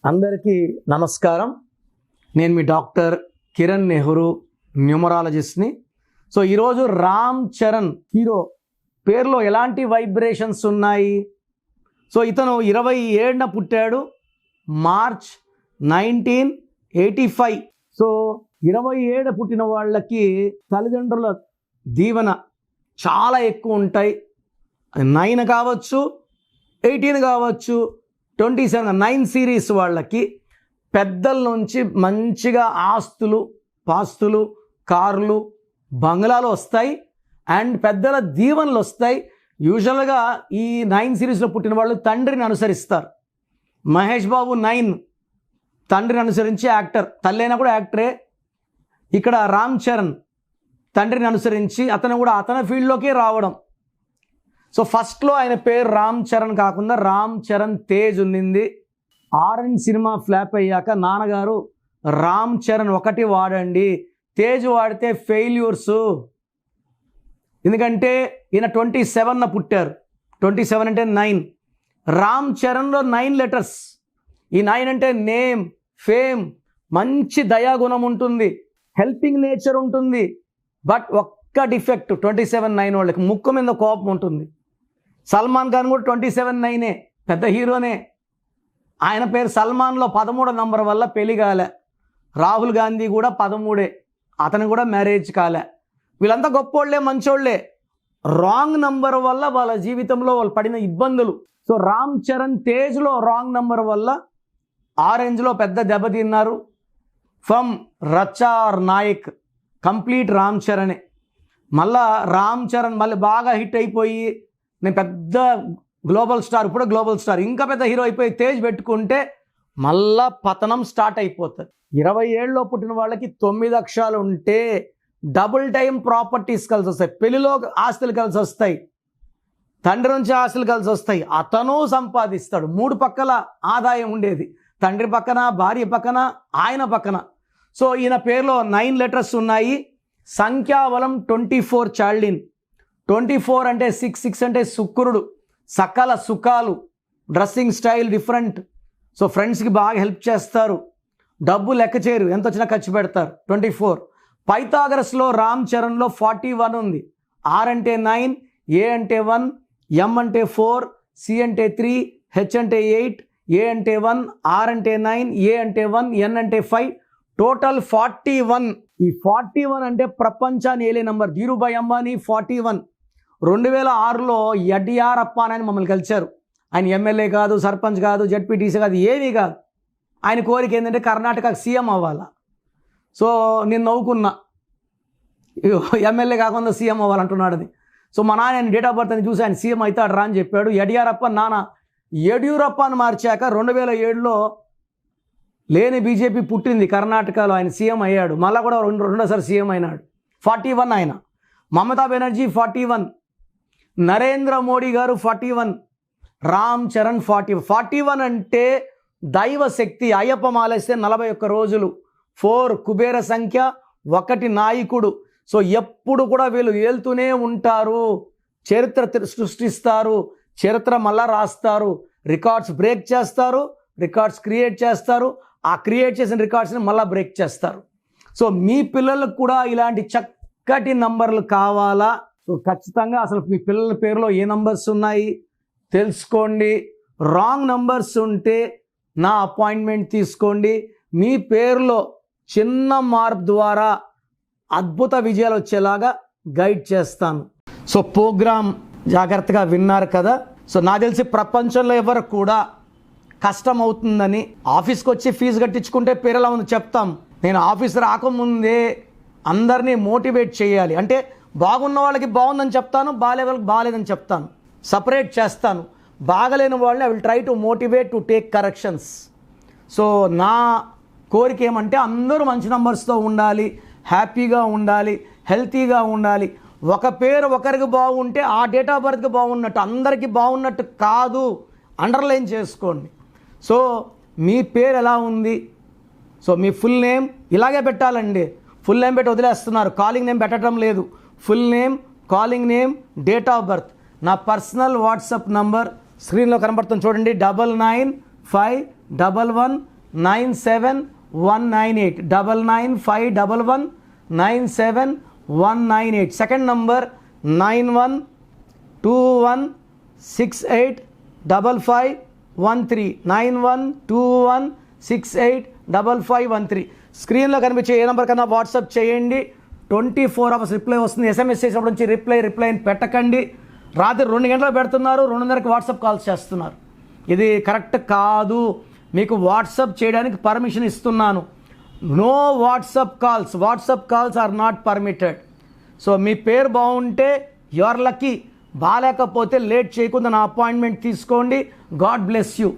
అందరికీ నమస్కారం. నేను మీ డాక్టర్ కిరణ్ నెహ్రూ, న్యూమరాలజిస్ట్ని. సో ఈరోజు రామ్ చరణ్ హీరో పేరులో ఎలాంటి వైబ్రేషన్స్ ఉన్నాయి? సో ఇతను 27న పుట్టాడు, మార్చ్ 1985. సో 27 పుట్టిన వాళ్ళకి తల్లిదండ్రుల దీవెన చాలా ఎక్కువ ఉంటాయి. 9 కావచ్చు, 18 కావచ్చు, 27 9 సిరీస్ వాళ్ళకి పెద్దల నుంచి మంచిగా ఆస్తులు, పాస్తులు, కార్లు, బంగ్లాలు వస్తాయి అండ్ పెద్దల దీవెనలు వస్తాయి. యూజువల్గా ఈ 9 సిరీస్లో పుట్టిన వాళ్ళు తండ్రిని అనుసరిస్తారు. మహేష్ బాబు 9 తండ్రిని అనుసరించి యాక్టర్, తల్లి అయినా కూడా యాక్టరే. ఇక్కడ రామ్ చరణ్ తండ్రిని అనుసరించి అతను కూడా అతని ఫీల్డ్లోకే రావడం. సో ఫస్ట్లో ఆయన పేరు రామ్ చరణ్ కాకుండా రామ్ చరణ్ తేజ్ ఉండింది. ఆరెంజ్ సినిమా ఫ్లాప్ అయ్యాక నాన్నగారు రామ్ చరణ్ ఒకటి వాడండి, తేజ్ వాడితే ఫెయిల్యూర్స్. ఎందుకంటే ఈయన 27న పుట్టారు, 27 అంటే 9. రామ్ చరణ్లో 9 లెటర్స్. ఈ 9 అంటే నేమ్, ఫేమ్, మంచి దయాగుణం ఉంటుంది, హెల్పింగ్ నేచర్ ఉంటుంది. బట్ ఒక్క డిఫెక్ట్ 27-9 వాళ్ళకి ముక్కు మీద కోపం ఉంటుంది. సల్మాన్ ఖాన్ కూడా 27-9, పెద్ద హీరోనే. ఆయన పేరు సల్మాన్లో 13వ నంబర్ వల్ల పెళ్లి కాలే. రాహుల్ గాంధీ కూడా 13, అతను కూడా మ్యారేజ్ కాలే. వీళ్ళంతా గొప్పోళ్లే, మంచోళ్లే. రాంగ్ నంబర్ వల్ల వాళ్ళ జీవితంలో వాళ్ళు పడిన ఇబ్బందులు. సో రామ్ చరణ్ తేజ్లో రాంగ్ నంబర్ వల్ల ఆరెంజ్లో పెద్ద దెబ్బతిన్నారు. ఫ్రమ్ రచార్ నాయక్ కంప్లీట్ రామ్ చరణే. మళ్ళా రామ్ చరణ్ మళ్ళీ బాగా హిట్ అయిపోయి నేను పెద్ద గ్లోబల్ స్టార్, ఇప్పుడు గ్లోబల్ స్టార్, ఇంకా పెద్ద హీరో అయిపోయి తేజ్ పెట్టుకుంటే మళ్ళా పతనం స్టార్ట్ అయిపోతుంది. 27లో పుట్టిన వాళ్ళకి 9 అక్షరాలు ఉంటే డబుల్ టైం ప్రాపర్టీస్ కలిసి వస్తాయి. పెళ్లిలో ఆస్తులు కలిసి వస్తాయి, తండ్రి నుంచి ఆస్తులు కలిసి వస్తాయి, అతను సంపాదిస్తాడు. 3 పక్కల ఆదాయం ఉండేది, తండ్రి పక్కన, భార్య పక్కన, ఆయన పక్కన. సో ఈయన పేరులో 9 లెటర్స్ ఉన్నాయి. సంఖ్యాబలం 24 చాల్డిన్. 24 అంటే 6 అంటే శుక్రుడు, సకల సుఖాలు, డ్రెస్సింగ్ స్టైల్ డిఫరెంట్. సో ఫ్రెండ్స్కి బాగా హెల్ప్ చేస్తారు, డబ్బు లెక్క చేయరు, ఎంత వచ్చినా ఖర్చు పెడతారు. 24. పైథాగరస్లో రామ్ చరణ్లో 41 ఉంది. ఆర్ అంటే 9, ఏ అంటే 1, ఎం అంటే 4, సి అంటే 3, హెచ్ అంటే 8, ఏ అంటే 1, ఆర్ అంటే 9, ఏ అంటే 1, ఎన్ అంటే 5, టోటల్ 41. ఈ 41 అంటే ప్రపంచాన్ని ఏలే నంబర్. ధీరుభాయ్ అంబానీ 41. 2006లో యడియూరప్ప అని మమ్మల్ని కలిశారు. ఆయన ఎమ్మెల్యే కాదు, సర్పంచ్ కాదు, జడ్పీటీసీ కాదు, ఏమీ కాదు. ఆయన కోరిక ఏంటంటే కర్ణాటకకు సీఎం అవ్వాలా. సో నేను నవ్వుకున్నా, ఎమ్మెల్యే కాకుండా సీఎం అవ్వాలంటున్నాడు అది. సో మా నాన్న ఆయన డేట్ ఆఫ్ బర్త్ అని చూసి ఆయన సీఎం అవుతాడు రా అని చెప్పాడు. యడియూరప్ప నాన్న యడియూరప్ప అని మార్చాక 2007లో లేని బీజేపీ పుట్టింది కర్ణాటకలో, ఆయన సీఎం అయ్యాడు. మళ్ళీ కూడా రెండోసారి సీఎం అయినాడు. 41 ఆయన. మమతా బెనర్జీ 41, నరేంద్ర మోడీ గారు 41, రామ్ చరణ్ 41 అంటే దైవ శక్తి. అయ్యప్ప మాలేస్తే 41 రోజులు. 4 కుబేర సంఖ్య, 1 నాయకుడు. సో ఎప్పుడు కూడా వీళ్ళు ఏలుతూనే ఉంటారు, చరిత్ర సృష్టిస్తారు, చరిత్ర మళ్ళా రాస్తారు, రికార్డ్స్ బ్రేక్ చేస్తారు, రికార్డ్స్ క్రియేట్ చేస్తారు, ఆ క్రియేట్ చేసిన రికార్డ్స్ని మళ్ళీ బ్రేక్ చేస్తారు. సో మీ పిల్లలకు కూడా ఇలాంటి చక్కటి నంబర్లు కావాలా? సో ఖచ్చితంగా అసలు మీ పిల్లల పేరులో ఏ నంబర్స్ ఉన్నాయి తెలుసుకోండి. రాంగ్ నంబర్స్ ఉంటే నా అపాయింట్మెంట్ తీసుకోండి. మీ పేరులో చిన్న మార్పు ద్వారా అద్భుత విజయాలు వచ్చేలాగా గైడ్ చేస్తాను. సో ప్రోగ్రామ్ జాగ్రత్తగా విన్నారు కదా. సో నాకు తెలిసి ప్రపంచంలో ఎవరు కూడా కష్టం అవుతుందని ఆఫీస్కి వచ్చి ఫీజు కట్టించుకుంటే పేరు ఎలా ఉంది చెప్తాం. నేను ఆఫీస్ రాకముందే అందరినీ మోటివేట్ చేయాలి. అంటే బాగున్న వాళ్ళకి బాగుందని చెప్తాను, బాగాలే వాళ్ళకి బాగాలేదని చెప్తాను, సపరేట్ చేస్తాను. బాగలేని వాళ్ళని I will try to motivate to take corrections. So నా కోరిక ఏమంటే అందరూ మంచి నంబర్స్తో ఉండాలి, హ్యాపీగా ఉండాలి, హెల్తీగా ఉండాలి. ఒక పేరు ఒకరికి బాగుంటే ఆ డేట్ ఆఫ్ బర్త్కి బాగున్నట్టు, అందరికీ బాగున్నట్టు కాదు. అండర్లైన్ చేసుకోండి. సో మీ పేరు ఎలా ఉంది? సో మీ ఫుల్ నేమ్ ఇలాగే పెట్టాలండి. ఫుల్ నేమ్ పెట్టి వదిలేస్తున్నారు, కాలింగ్ నేమ్ పెట్టడం లేదు. Full name, calling name, date of birth. నా పర్సనల్ వాట్సాప్ నంబర్ స్క్రీన్లో కనబడుతుంది చూడండి, 99 995197 995197 సెకండ్ నంబర్ 9121685513 9121685513. స్క్రీన్లో కనిపించే ఏ నెంబర్ కన్నా వాట్సాప్ చేయండి. 24 అవర్స్ రిప్లై వస్తుంది. ఎస్ఎంఎస్ చేసినప్పటి నుంచి రిప్లై అని పెట్టకండి. రాత్రి 2 గంటలకు పెడుతున్నారు, 2:30కి వాట్సాప్ కాల్స్ చేస్తున్నారు. ఇది కరెక్ట్ కాదు. మీకు వాట్సాప్ చేయడానికి పర్మిషన్ ఇస్తున్నాను. No WhatsApp calls are not permitted. So మీ పేరు బాగుంటే యు ఆర్ లక్కీ, బాగాలేకపోతే లేట్ చేయకుండా నా అపాయింట్మెంట్ తీసుకోండి. God bless you.